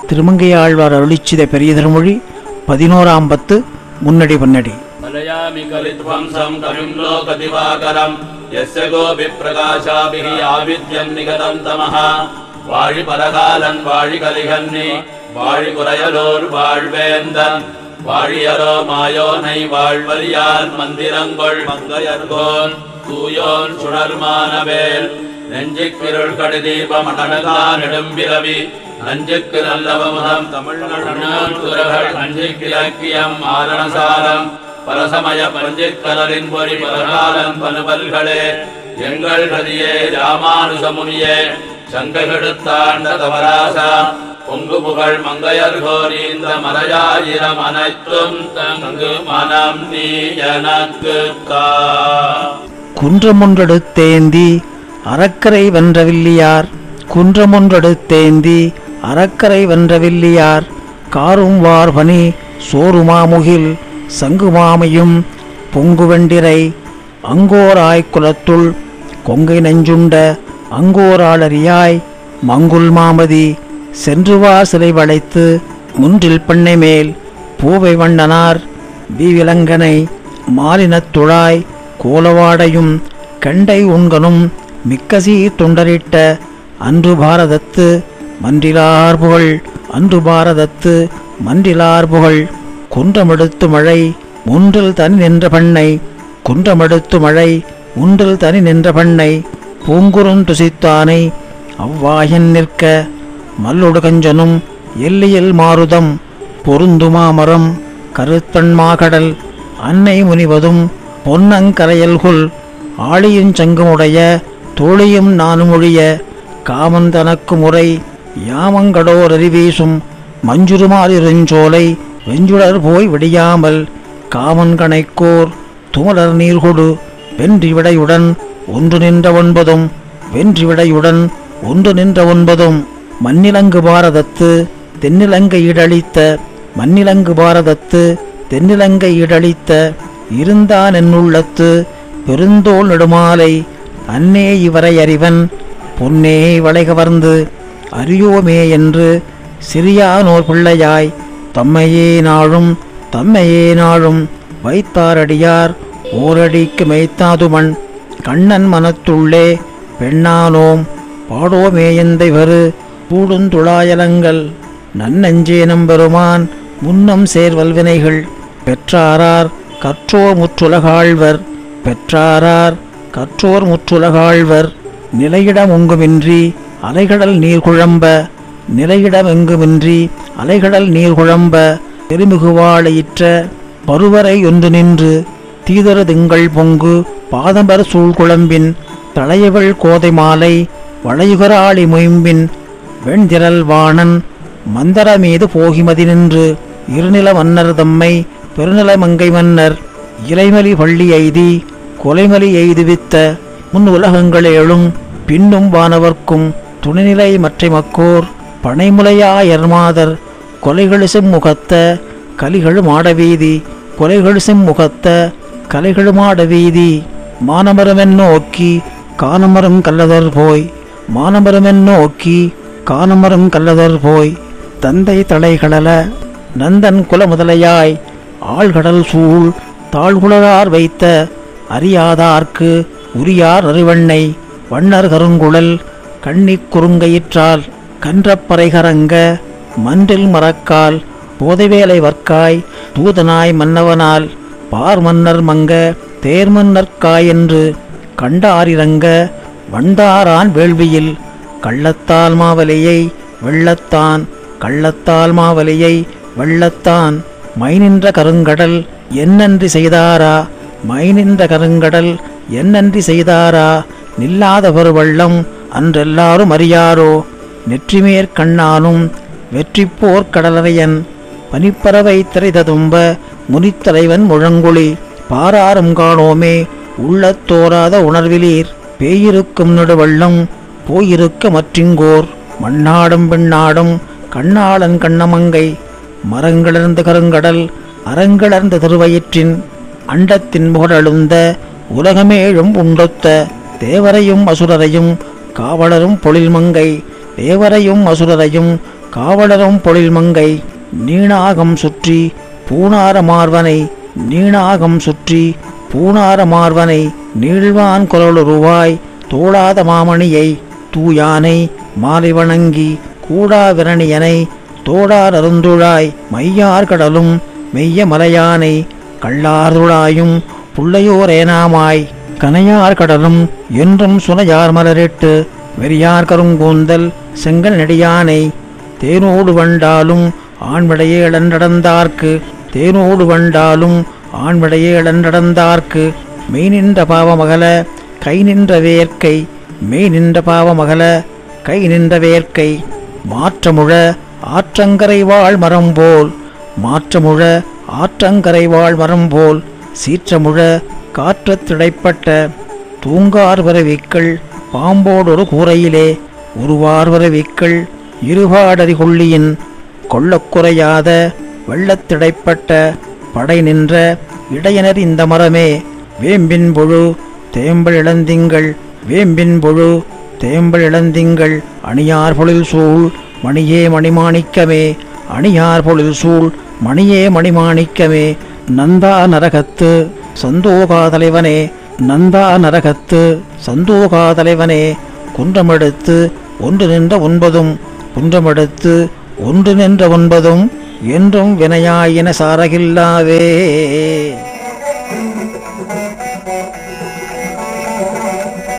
திருமங்கையாழ்வார் அருளிச்சித பெரிய திருமொழி 11ஆம் பத்து முன்னடி பன்னடி. கலயாமி கலித்வம்சம் கவிம் லோகதிவாகரம் யஸ்ய கோபி பிரகாசாபிஹி ஆவித்யம் நிகதம் தமஹ. வாழி பரகாலன் வாழி கலிகன்னி வாழி குறையலோர் வாழ்வேந்தன் வாழியரோ மாயோனை வாழ்வலியார் மந்திரங்கொள் மங்கையர்கோன் தூயோன் சுடர்மானவேல் நெஞ்சிக்கிருள் கடுதீபம் அனகா நெடும்பிரவி நஞ்சுக்கு நல்லவமுதம் தமிழ்நடுகள் நஞ்சிக்கு இலக்கியம் ஆரணசாரம் பரசமய பஞ்சிக்கலரின் பொறி பரகாலன் பனுபல்களே எங்கள் கதியே ராமானுசமுனியே சங்கைகெடுத்தாண்ட தவராசா பொங்கு புகழ் மங்கையர்கோரி இந்த மலையாயிரம் அனைத்தும் தங்கு மனம் நீ எனக்கு தா. குன்றமொன்றெடுத்தேந்தி அறக்கரை வென்றவில்லியார் குன்றமொன்றெடுத்தேந்தி அறக்கரை வென்றவில்லியார் காரும் வார்பனி சோறுமாமுகில் சங்குமாமையும் பொங்குவெண்டிரை அங்கோராய் குலத்துள் கொங்கை நெஞ்சுண்ட அங்கோராளரியாய் மங்குல் மாமதி சென்றுவா சிலை வளைத்து முன்றில் பண்ணை மேல் பூவை வண்ணனார் விவிலங்கனை மாலினத்துழாய் கோலவாடையும் கண்டை உண்கனும் மிக்கசி தொண்டரிட்ட அன்று பாரதத்து மன்றிலார் புகழ் அன்று பாரதத்து மன்றிலார் புகழ் குன்றமெடுத்து மழை முன்றில் தனி நின்ற பண்ணை குன்றமெடுத்து மழை முன்றில் தனி நின்ற பண்ணை பூங்குறுந்துசித்தானை அவ்வாயன் நிற்க மல்லொடு கஞ்சனும் எல்லையில் மாருதம் பொருந்துமாமரம் கருத்தன்மாகடல் அன்னை முனிவதும் பொன்னங்கரையல்குல் ஆளியும் சங்கமுடைய தோழியும் நானும் ஒழிய காமன் தனக்கு முறை யாமங்கடோர் அறிவீசும் மஞ்சுருமாறிருஞ்சோலை வெஞ்சுடர் போய் விடியாமல் காமன் கணைக்கோர் துமலர் நீர்கொடு வென்றிவிடையுடன் ஒன்று நின்ற ஒன்பதும் வென்றிவிடையுடன் ஒன்று நின்ற ஒன்பதும் மண்ணிலங்கு பாரதத்து தென்னிலங்கை ஈடழித்த மண்ணிலங்கு பாரதத்து தென்னிலங்கை ஈடழித்த இருந்தான் என்னுள்ளத்து பெருந்தோள் நெடுமாலை அன்னே இவரை அறிவன் பொன்னே வளைகவர்ந்து அறியோமே என்று சிறியானோர் பிள்ளையாய் தம்மையே நாளும் வைத்தாரடியார் ஓரடிக்கு மெய்த்தாதுமன் கண்ணன் மனத்துள்ளே பெண்ணானோம் பாடோமேயந்தை வரு கூடுந்துழாயலங்கள் நன்னஞ்சே நம்பெருமான் முன்னம் சேர்வல்வினைகள் பெற்றாரார் கற்றோர் முற்றுலகாழ்வர் பெற்றாரார் கற்றோர் முற்றுலகாழ்வர் நிலையிடமெங்குமின்றி அலைகடல் நீர் குழம்ப நிலையிடமெங்குமின்றி அலைகடல் நீர் குழம்ப பெருமிகுவாளையிற்ற பருவரை ஒன்று நின்று தீதரு திங்கள் பொங்கு பாதம்பர் சூழ்குழம்பின் தளையவள் கோதை மாலை வளையுகராளி மொயம்பின் வெண்திரல் வாணன் மந்தர மீது போகிமதி நின்று இருநில மன்னர் தம்மை பெருநில மங்கை மன்னர் இலைமலி பள்ளி எய்தி கொலைமலி எய்துவித்த முன் உலகங்களேழும் பின்னும் வானவர்க்கும் துணைநிலை மற்றை மக்கோர் பனைமுலையாயர்மாதர் கொலைகள் செம்முகத்த கலிகள் மாடவீதி கொலைகள் செம்முகத்த கலைகள் மாடவீதி மானமரமென் நோக்கி கானமரம் கல்லதர் போய் மானமரமென் நோக்கி கானமரம் கல்லதர் போய் தந்தை தலைகளல நந்தன் குல முதலையாய் ஆழ்கடல் சூழ் தாழ்குழலார் வைத்த அறியாதார்க்கு உரியார் அறிவண்ணை வண்ணர் கருங்குழல் கண்ணிக் குறுங்கயிற்றால் கன்றப்பறைகரங்க மன்றில் மரக்கால் போதைவேலை வர்க்காய் தூதனாய் மன்னவனால் பார் மன்னர் மங்க தேர்மன்னர்க்காய் என்று கண்டாரிரங்க வண்டாரான் வேள்வியில் கள்ளத்தால் மாவலியை வெள்ளத்தான் கள்ளத்தால் மாவலியை வெள்ளத்தான் மைநின்ற கருங்கடல் என்னன்றி செய்தாரா மைநின்ற கருங்கடல் என்னன்றி செய்தாரா நில்லாத பெருவள்ளம் அன்றெல்லாரும் அறியாரோ நெற்றிமேற்கண்ணானும் வெற்றிப்போர் கடலரையன் பனிப்பறவை திரைததும்ப முனித்தலைவன் முழங்குழி பாராரும் காணோமே உள்ளத்தோராத உணர்விலீர் பேயிருக்கும் நெடுவள்ளம் போயிருக்க மற்றிங்கோர் மண்ணாடும் பெண்ணாடும் கண்ணாளன் கண்ணமங்கை மரங்கிளர்ந்த கருங்கடல் அரங்கிளர்ந்த திருவயிற்றின் அண்டத்தின் முகடழுந்த உலகமேழும் உண்டொத்த தேவரையும் அசுரரையும் காவலரும் பொழில்மங்கை தேவரையும் அசுரரையும் காவலரும் பொழில் மங்கை நீணாகம் சுற்றி பூணார மார்வனை நீணாகம் சுற்றி பூணார மார்வனை நீழ்வான் குரலுருவாய் தோளாத மாமணியை தூயானை மாலை வணங்கி கூடா விரணியனை தோடார் அருந்துழாய் மையார் கடலும் மெய்ய மலையானை கள்ளார்துழாயும் புள்ளையோரேனாமாய் கனையார் கடலும் என்றும் சுனையார் மலரிட்டு வெறியார் கருங்கூந்தல் செங்கல் நெடியானை தேனோடு வண்டாலும் ஆண்விடையே இளந்தடந்தார்க்கு தேனோடு வண்டாலும் ஆண்விடையே இளந்தடந்தார்க்கு மெய் நின்ற பாவமகல கை நின்ற வேர்க்கை மெய் நின்ற பாவமகல கை நின்ற வேர்க்கை மாற்றமுழ ஆற்றங்கரை வாழ் மரம்போல் மாற்றமுழ ஆற்றங்கரை வாழ் மரம்போல் சீற்றமுழ காற்றத்திடைப்பட்ட தூங்கார் வரவிக்கள் பாம்போடொரு கூரையிலே உருவார் வரவிக்கள் இருபாடறி கொள்ளியின் கொள்ளக்குறையாத வெள்ளத்திடைப்பட்ட படை நின்ற இடையனர் இந்த மரமே வேம்பின் பொழு தேம்பல் இளந்திங்கள் வேம்பின் பொழு தேம்பல் இளந்திங்கள் அணியார் பொழில் சூழ் மணியே மணிமாணிக்கமே அணியார் பொழில் சூழ் மணியே மணிமாணிக்கமே நந்தா நரகத்து சந்தோகாதலைவனே நந்தா நரகத்து சந்தோகாதலைவனே குன்றமெடுத்து ஒன்று நின்ற ஒன்பதும் குன்றமெடுத்து ஒன்று நின்ற ஒன்பதும் என்றும் வினையாயின சாரகில்லாவே.